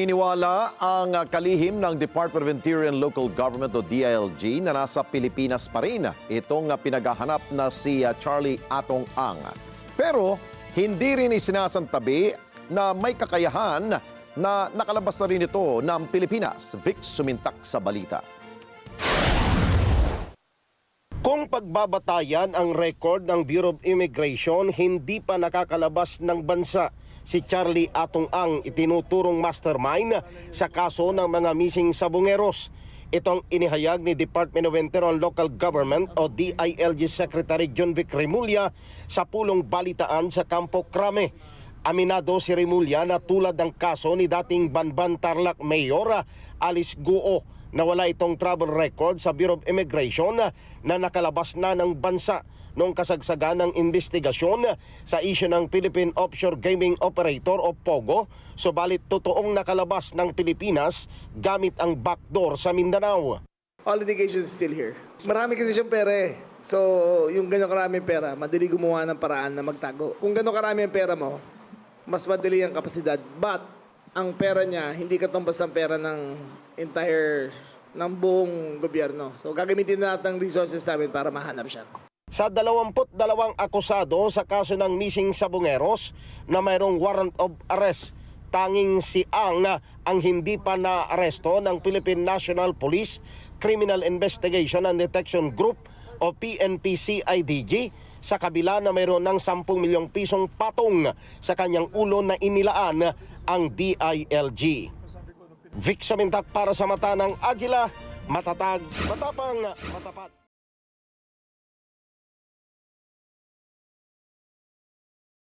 Iniwala ang kalihim ng Department of Interior and Local Government o DILG na nasa Pilipinas pa rin itong pinaghahanap na si Charlie Atong Ang. Pero hindi rin isinasantabi na may kakayahan na nakalabas na rin ito ng Pilipinas. Vic Sumintak sa balita. Kung pagbabatayan ang record ng Bureau of Immigration, hindi pa nakakalabas ng bansa si Charlie Atong Ang, itinuturong mastermind sa kaso ng mga missing sabungeros. Itong inihayag ni Department of Interior and Local Government o DILG Secretary John Vic Remulla sa pulong balitaan sa Campo Crame. Aminado si Remulla na tulad ng kaso ni dating Banban Tarlac Mayor Alice Guo na wala itong travel record sa Bureau of Immigration na nakalabas na ng bansa noong kasagsagan ng investigasyon sa issue ng Philippine Offshore Gaming Operator o POGO, subalit totoong nakalabas ng Pilipinas gamit ang backdoor sa Mindanao. All indications is still here. Marami kasi siyang pera eh. So, yung gano'ng karaming pera, madali gumawa ng paraan na magtago. Kung gano'ng karami ang pera mo, mas madali ang kapasidad. But, ang pera niya, hindi katumbas ang pera ng ng buong gobyerno. So, gagamitin natin ang resources namin para mahanap siya. Sa 22 akusado sa kaso ng missing sabungeros na mayroong warrant of arrest, tanging si Ang ang hindi pa na-aresto ng Philippine National Police Criminal Investigation and Detection Group o PNP-CIDG sa kabila na mayroon ng 10 milyong pisong patong sa kanyang ulo na inilaan ang DILG. Vic Sumintak para sa mata ng Agila, matatag, matapang, matapat.